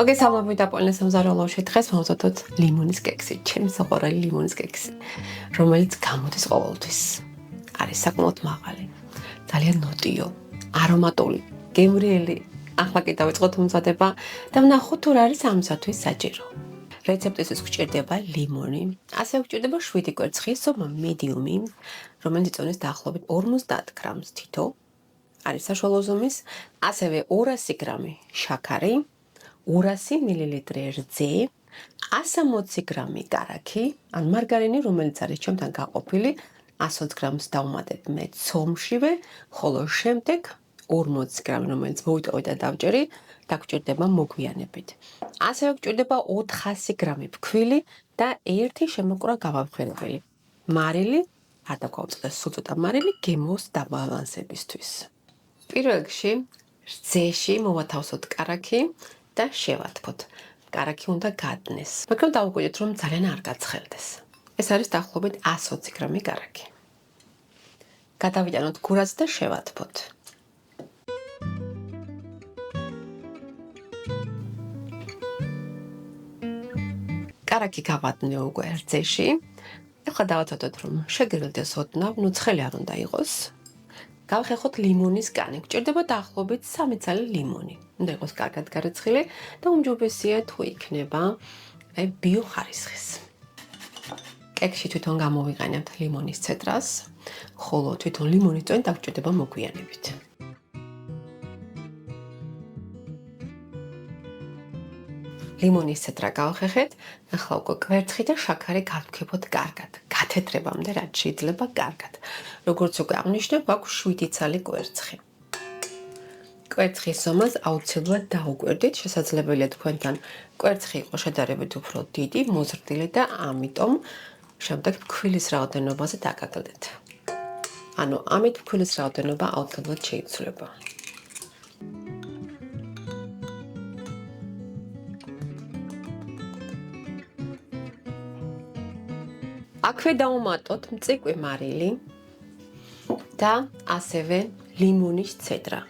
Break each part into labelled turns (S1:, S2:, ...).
S1: მოგესალმებით აპოლინე სამზარეულოში. დღეს მოვწოდოთ ლიმონის კექსი, ჩემი საყვარელი ლიმონის კექსი, რომელიც გამოდის ყოველთვის. არის საკმაოდ მაღალი, ძალიან ნოტიო, არომატული, გემრიელი. ახლა კი დავიწყოთ მომზადება და ვნახოთ თუ რა არის ამისათვის საჭირო. რეცეპტისთვის გვჭირდება ლიმონი, ასევე გვჭირდება 7 კვერცხი, სომა მედიუმი, რომელიც იწონის დაახლოებით 50 გრამს თითო. არის საშუალო ზომის, ასევე 200 გრამი შაქარი, 200 მილილიტრი რძე, 160 გრამი კარაქი, ან მარგარინი, რომელიც არის ჩემთან გაყოფილი, 120 გრამს დავუმატებ მე ცომშივე, ხოლო შემდეგ 40 გრამი, რომელიც მოვიტოვე და დავჭერი, დაგჭირდება მოგვიანებით. ასევე გვჭირდება 400 გრამი ფქვილი და ერთი შემოყრა გავამხერებელი. მარილი, არ დაგვაუწყდეს სულ ცოტა მარილი, გემოს დაბალანსებისთვის. პირველ რიგში, რძეში მოვათავსოთ კარაქი და შევათქოთ. კარაქი უნდა გადნეს, მაგრამ დავუკვირდით, რომ ძალიან არ გაცხელდეს. ეს არის დაახლოებით 120 გრამი კარაქი. გადავიტანოთ გურას და შევათქოთ. კარაქი გავადნე უკვე რძეში. ახლა დავაცოდოთ, რომ შეგრილდეს ოდნავ, ნუ ცხელი არ უნდა იყოს. გავხეხოთ ლიმონის კანი. გვჭირდება დაახლოებით 3 ცალი ლიმონი. უნდა იყოს კარგად გარეცხილი და უმჯობესია თუ იქნება ბიოხარისხის. კექსში თვითონ გამოვიყენებთ ლიმონის ცეტრას, ხოლო თვითონ ლიმონის წვენი დაგჭირდება მოგვიანებით. ლიმონის ცეტრა გავხეხეთ, ახლა უკვე კვერცხი და შაქარი გავთქვებოთ კარგად, გათეთრებამდე რაც შეიძლება კარგად. როგორც უკვე აღნიშნებ, აქვს 7 ცალი კვერცხი. კვერცხის ზომას აუცილებლად დაუკვირდით, შესაძლებელია თქვენთან კვერცხი იყოს შედარებით უფრო დიდი, მოზრდილი და ამიტომ შემდეგ ფქვილის რაოდენობაზე დაგაგლდეთ. ანუ ამით ფქვილის რაოდენობა აუცილებლად შეიცვლება. აქვე დავუმატოთ მწიკვი მარილი და ასევე ლიმონის ცედრა.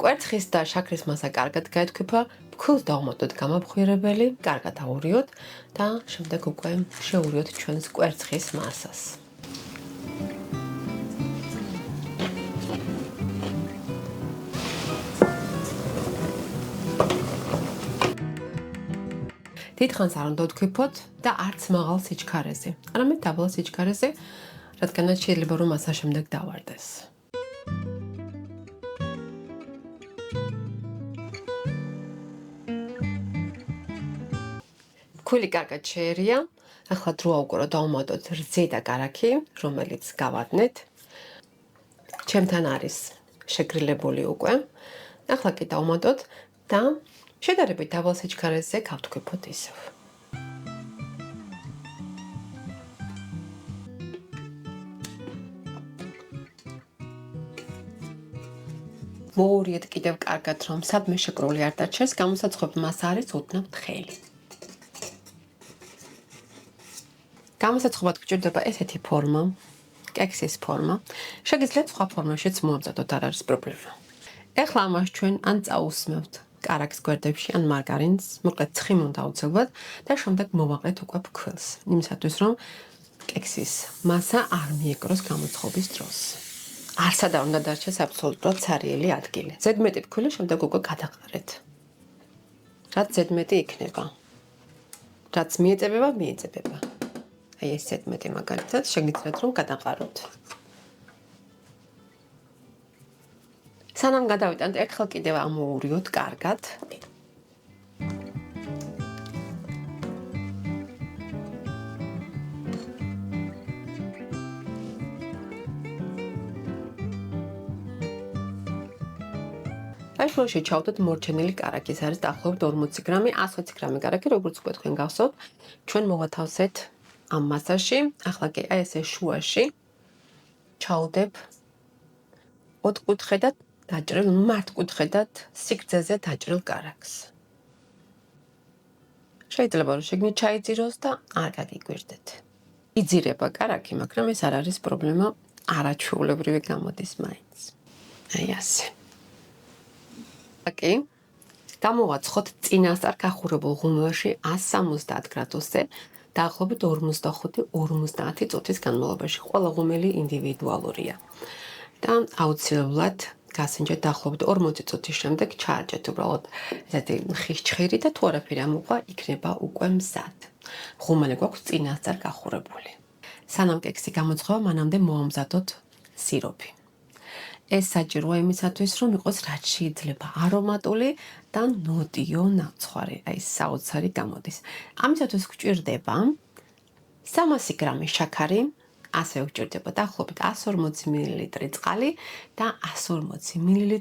S1: კვერცხის და შაქრის მასა კარგად გაეთქვება, ფქვილს დავუმატოთ გამაფხვირებელი, კარგად აურიოთ და შემდეგ უკვე შეურიოთ ჩვენს კვერცხის მასას. დიდხანს არ უნდა ვთქვიფოთ და არც მაღალ სიჩქარეზე, არამედ დაბალ სიჩქარეზე, რადგანაც შეიძლება რომ მასა შემდეგ დავარდეს. ფქვილი კარგად შეერია. ახლა დროა უკვე რომ დავუმატოთ რძე და კარაქი, რომელიც გავადნეთ. ჩემთან არის შეგრილებული უკვე. ახლა კი დავუმატოთ და შედარებით დაბალ სიჩქარეზე გავთქვებოთ ისევ. მოურიეთ კიდევ კარგად, რომ სადმე შეკრული არ დარჩეს, გამოსაცხოები მასა არის ოდნავ თხელი. გამოსაცხობად გვჭირდება ესეთი ფორმა, კექსის ფორმა. შეგიძლიათ სხვა ფორმაშიც მოამზადოთ, არ არის პრობლემა. ეხლა ამას ჩვენ ან წაუსმევთ კარაქის გვერდებში, ან მარგარინს, მოკლედ ცხიმ უნდა აუცილებლად და შემდეგ მოვაყრეთ უკვე ფქვილს, იმისათვის რომ კექსის მასა არ მიეკროს გამოცხობის დროს. არსად არ უნდა დარჩეს აბსოლუტურად ცარიელი ადგილი. ზედმეტი ფქვილი შემდეგ უკვე გადაყარეთ. რაც ზედმეტი იქნება. რაც მიეწებება, მიეწებება. აი ეს ზედმეტი მაგალითად შეგიძლიათ რომ გადაყაროთ. სანამ გადავიტანთ, ერთხელ კიდევ ამოურიოთ კარგად. აი შუაში ჩავდოთ მორჩენილი კარაქი, ეს არის დაახლოებით 40 გრამი, 120 გრამი კარაქი, როგორც უკვე თქვენ გახსოვთ, ჩვენ მოვათავსეთ ამ მასაში. ახლა კი აი ესე შუაში ჩაუდებ 4-კუთხედად დაჭრილ მართკუთხედად სიგრძეზე დაჭრილ კარაქს. შეიძლება რომ შეგნით ჩაიძიროს და არ გაგიგვირდეთ. იძირება კარაქი, მაგრამ ეს არ არის პრობლემა, არაჩვეულებრივი გამოდის მაინც. აი ასე. აკი, გამოვაცხოთ წინასწარ გახურებულ ღუმელში 170 გრადუსზე დაახლოებით 45-50 წუთის განმავლობაში. ყველა ღუმელი ინდივიდუალურია. და აუცილებლად გასინჯეთ დაახლოებით 40 წუთის შემდეგ ჩაარჯეთ უბრალოდ ესეთი ხიშჩხირი და თუ არაფერი ამოყვა, იქნება უკვე მზად. ღუმელი გვაქვს წინასწარ გახურებული. სანამ კექსი გამოცხება, მანამდე მოვამზადოთ სიროფი. ეს საჭიროა იმისათვის, რომ იყოს რაც შეიძლება არომატული და ნოტიო ნამცხვარი, აი საოცარი გამოდის. ამისათვის გვჭირდება 300 გრამი შაქარი, ასევე გვჭირდება დაახლოებით 140 მl წყალი და 140 ml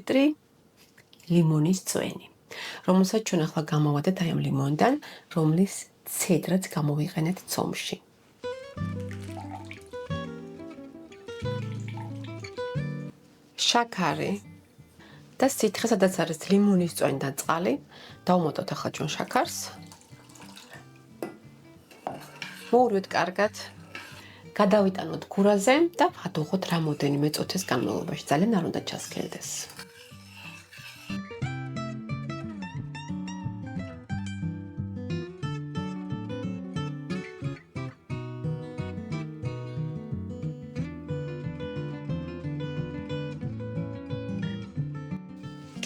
S1: ლიმონის წვენი, რომელსაც ჩვენ ახლა გამოვადეთ აი ამ ლიმონიდან, რომლის ცედრაც გამოვიყენეთ ცომში. შაქარი და სითხე, სადაც არის ლიმონის წვენი და წყალი, დავუმატოთ ახლა ჩვენ შაქარს. მოვურვით კარგად, გადავიტანოთ გურაზე და ვადუღოთ რამოდენიმე წუთის განმავლობაში. ძალიან არ უნდა ჩასქელდეს.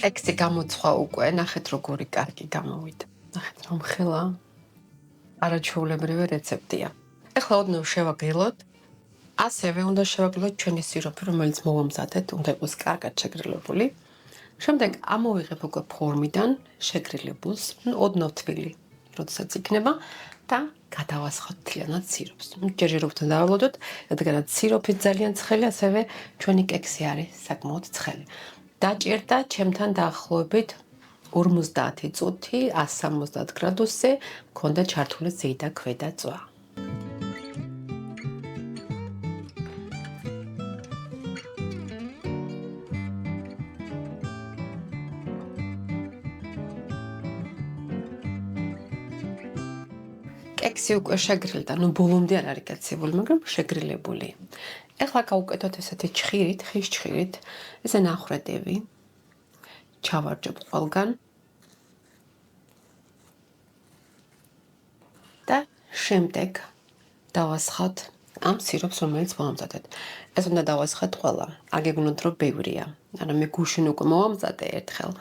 S1: კექსი გამოცხვა უკვე, ნახეთ როგორი კარგი გამოვიდა. ნახეთ რომ ხელა არაჩვეულებრივი რეცეპტია. ეხლა ოდნავ შევაგრილოთ. ასევე უნდა შევაგრილოთ ჩვენი სიროფი, რომელიც მოვამზადეთ, უნდა იყოს კარგად შეგრილებული. შემდეგ ამოვიღებ უკვე ფორმიდან შეგრილებულს, ოდნავ თბილი, როდესაც იქნება და გადავასხოთ მთლიანად სიროფს. ჯერჯერობით დავავლოდოთ, რადგანაც სიროფი ძალიან ცხელი, ასევე ჩვენი კექსი არის საკმაოდ ცხელი. დაჭერდა ჩემთან დაახლოებით 50 წუთი 170 გრადუსზე, მქონდა ჩართული ზედა და ქვედა წვა. კექსი უკვე შეგრილდა, ბოლომდე არ არის გაცივული, მაგრამ შეგრილებული. ეხლა გავუკეთოთ ესეთი ჩხირით, ხიშჩხირით, ესე ნახრედები. ჩავარჯობ ყველგან. და შემდეგ დავასხავთ ამ სიროფს, რომელიც მოვამზადეთ. ეს უნდა დავასხათ ყველა. არ გეგმოთ რომ ბევრია. არა მე გუშინ უკვე მოვამზადე ერთხელ.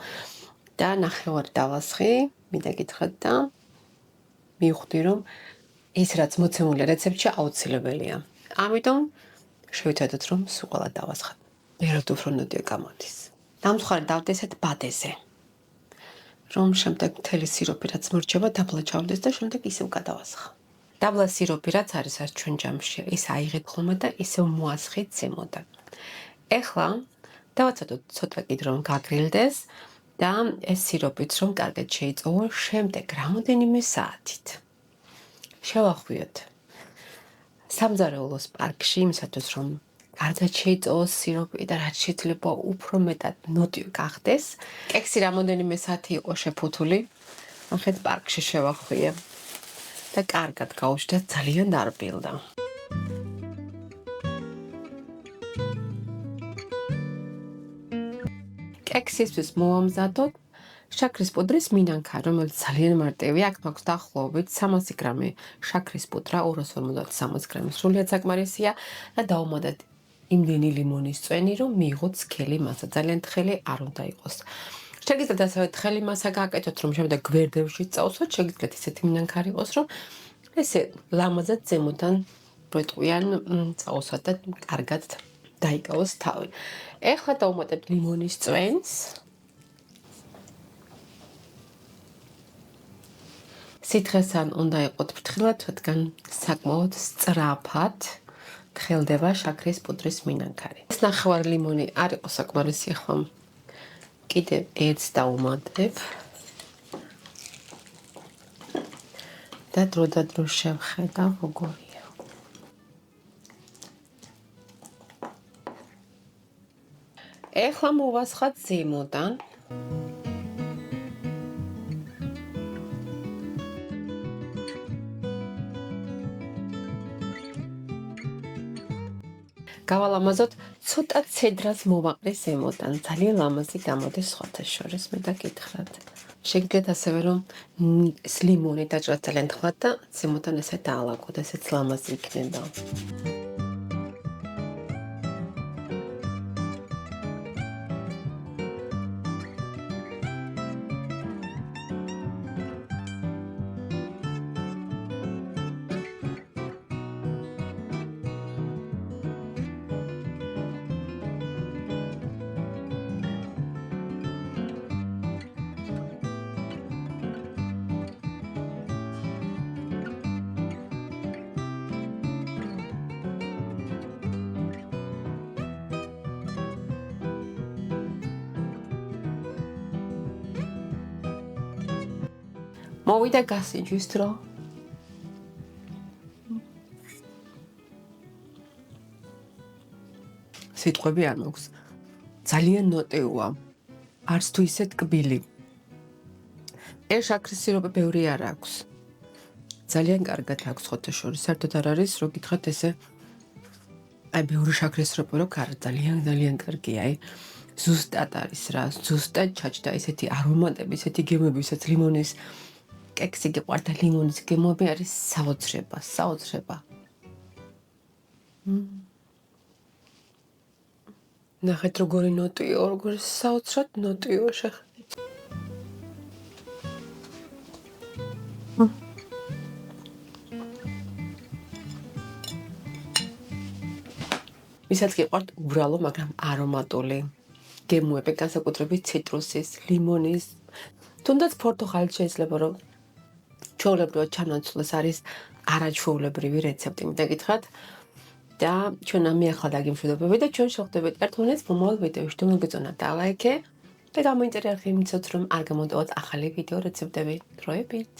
S1: და ნახევარი დავასხი, მინდა გითხრათ და მივხვდი რომ ის რაც მოცემული რეცეპტში აუცილებელია. ამიტომ შევიცადოთ რომ სულ ყველა დავასხათ. მეროდ უფრო ნოტიო გამოდის. დამცხარი დავდესეთ ბადეზე. რომ შემდეგ მთელი სიროფი რაც მორჩება დაბლა ჩავდეს და შემდეგ ისევ გადავასხა. დაბლა სიროფი რაც არის ჩვენ ჯამში, ის აიღეთ ხოლმე და ისევ მოასხით ზემოდან. ეხლა დავაცადოთ ცოტა კიდე რომ გაგრილდეს და ეს სიროფიც რომ კარგად შეიწოვო, შემდეგ რამოდენიმე საათით. შევახვიოთ სამზარეულოს პარკში, იმისათვის რომ კარგად შეიწოვოს სიროპი და რაც შეიძლება უფრო მეტად ნოტიო გახდეს. კექსი რამოდენიმე საათი იყო შეფუთული, ახეთ პარკში შევახვიე და კარგად გაუშვდა, ძალიან დარბილდა. კექსისთვის მოვამზადოთ შაქრის პუდრის მინანქარი, რომელიც ძალიან მარტივია, აქ მაქვს დაახლოებით 300 გრამი შაქრის პუდრა, 250 გრამი სრულიად საკმარისია და დავუმატეთ იმდენი ლიმონის წვენი, რომ მიიღოთ სქელი მასა, ძალიან თხელი არ უნდა იყოს. შეგიძლიათ ასევე თხელი მასა გააკეთოთ, რომ შემდეგ გვერდებში წავსვათ, შეგიძლიათ ისეთი მინანქარი იყოს, რომ ესე ლამაზად ზემოდან ბრეტყვიან წავსვათ და კარგად დაიკავოს თავი. ეხლა დავუმატებთ ლიმონის წვენს. სითხესთან უნდა იყოთ ფრთხილად, რადგან საკმაოდ სწრაფად თხელდება შაქრის პუდრის მინანქარი. ეს ნახევარი ლიმონი არ იყო საკმარისი, ახლა კიდევ ერთს დავუმატებ და დროდადრო შევხედავ როგორია. ეხლა მოვასხათ ზემოდან. გავალამაზოთ ცოტა ცედრას მოვაყრე ზემოდან. ძალიან ლამაზი გამოდის სხვათა შორის, მე დაგითხრათ. შეგიძლიათ ასევე რომ ლიმონი დაჭრათ ძალიან თხლად და ზემოდან ესე დაალაგოთ, ესეც ლამაზი იქნება. მოვიდა გასინჯვის დრო. სიტყვები არ მაქვს. ძალიან ნოტიოა. არც თუ ისე ტკბილი. შაქრის სიროპი ბევრი არ აქვს. ძალიან კარგად აქვს ხოთა შორის. საერთოდ არ არის, რო გითხრათ ესე აი ბევრი შაქრის სიროპი რო კარ ძალიან კარგია, აი ზუსტად არის რა, ზუსტად ჩაჭდა ესეთი არომატები, ესეთი გემები, ვისაც ლიმონის კექსი გიყვართ და ლიმონის გემები არის საოცრება. ნახეთ როგორი ნოტიო, როგორი საოცრად ნოტიო შეხედეთ. ვისაც გიყვართ უბრალო, მაგრამ არომატული გემოები, განსაკუთრებით ციტრუსის, ლიმონის, თუნდაც პორტოხალიც შეიძლება რომ ჩვეულებრივად ჩანაცვლეს არის არაჩვეულებრივი რეცეპტი, მე დაგითხრათ. და ჩვენ ამი ახლა დაგიმშვიდობებით და ჩვენ შევხვდებით ერთმანეთს მომავალ ვიდეოში. თუ მოგეწონათ დალაიქე და გამოინტერესებთ რომ არ გამოდევათ ახალი ვიდეო რეცეპტები. დროებით.